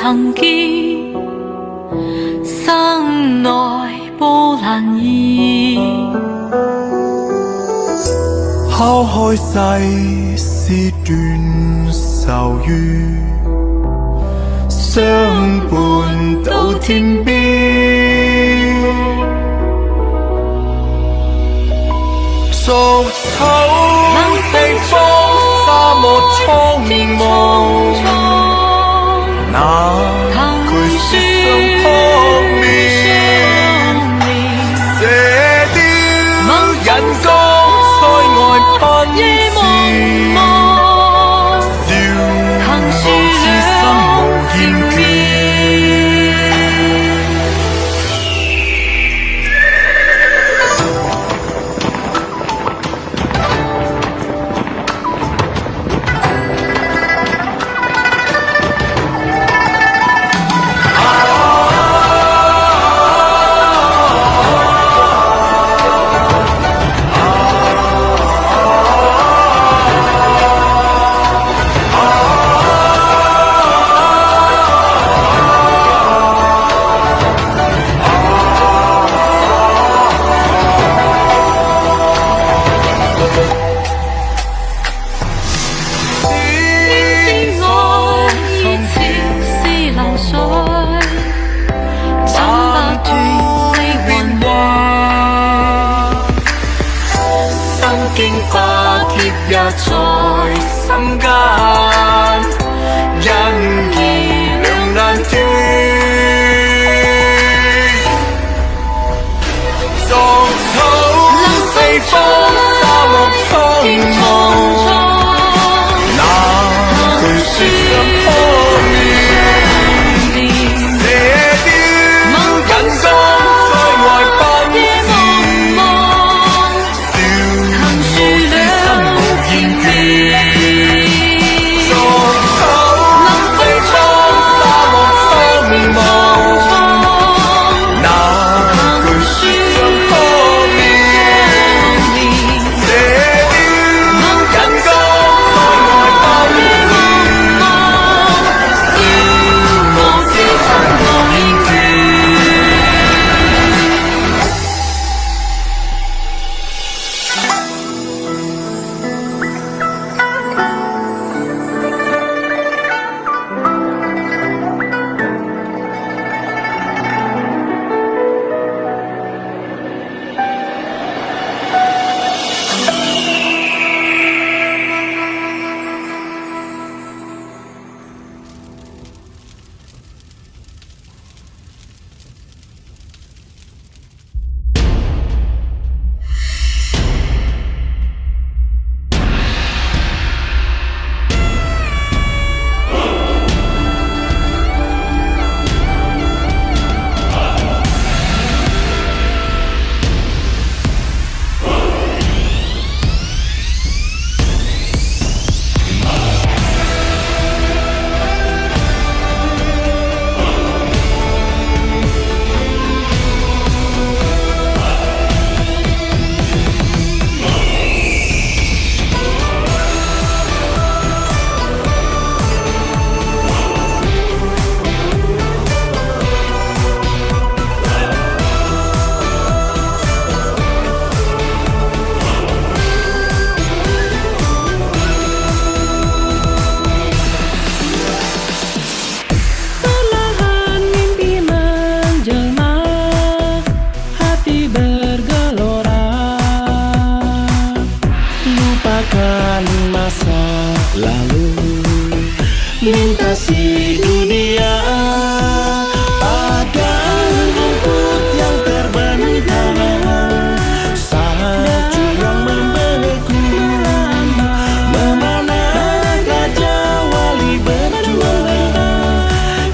曾見，生來報難移。拋開世事斷愁怨，相伴到天邊。逐草四方，沙漠蒼茫，那句說相撲面，射雕人光塞外噴熾，笑傲此生無厭倦。也在心間，因而兩難斷。逐草四方，沙漠蒼茫，那句說相撲面，射雕人光塞外奔馳，笑傲此生無厭倦。逐草四方，沙漠蒼茫，那句說相撲面，射雕人光塞外奔馳，笑傲此生無厭倦。Lintasi dunia padang rumput yang terbentang, salju yang membeku, memanah raja wali berjuang,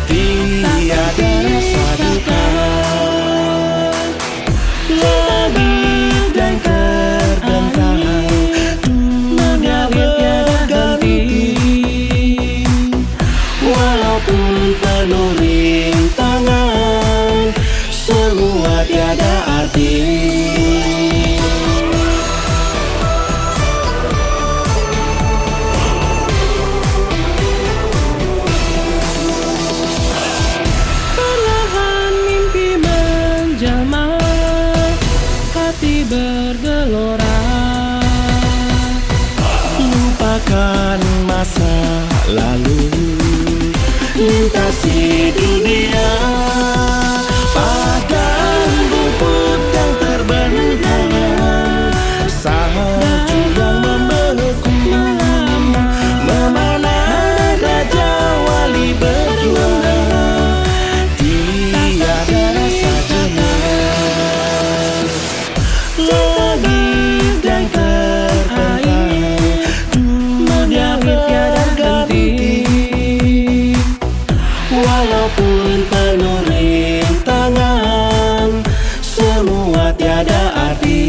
tiada saduka, langit dan terbentang, dunia berganti. Wah lalu lintasi dunia padang rumput yang terbentang, salju yang membeku, memanah raja wali berjuang, tiada rasa jenuh. Langit yang terpental, dunia tiada ganti, walaupun penuh rintangan, semua tiada arti.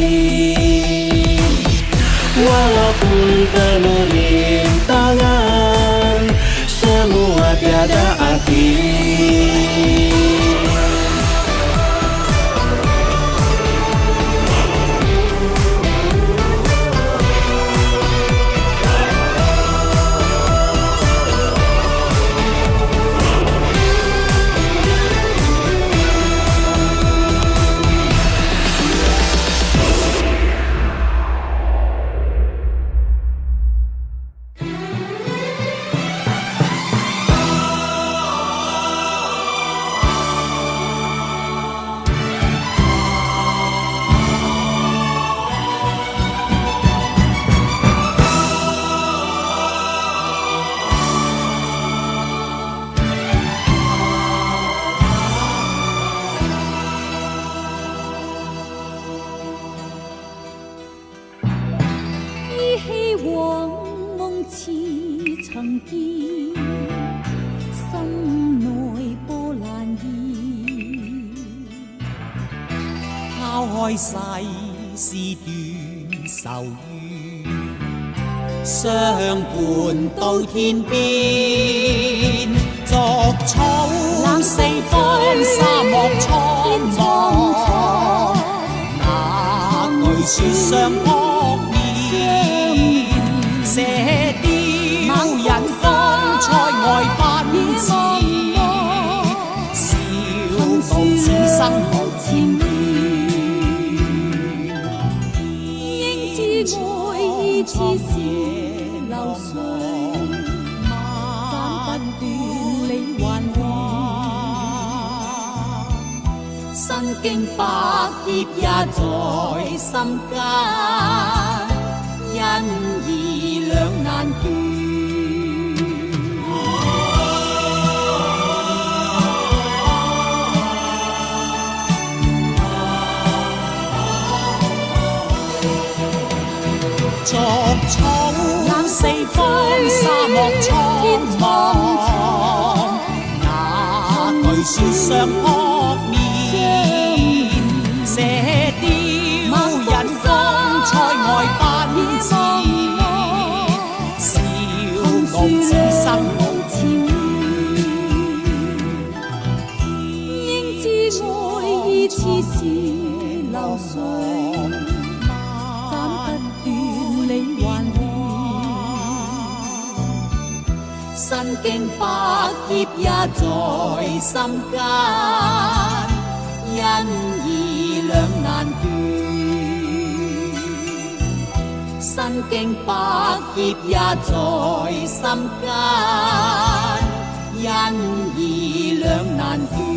Walaupun penuh rintangan, semua tiada arti.依稀往夢似曾見，心內波瀾現。拋開世事斷愁怨，相伴到天邊。逐草四方，沙漠蒼茫，那句說相撲面，射雕引風塞外奔馳，笑傲此生無前緣。應知愛意似是流水，斬不斷理還亂。身經百劫也在心間，因義兩難斷。逐草四方，沙漠蒼茫，那句說相撲面，射雕引風塞外奔馳，笑傲此生無前緣。應知愛意似是流水，斬不斷理還亂。身經百劫也在心間，因義兩難斷。身經百劫也在心間，因義兩難斷。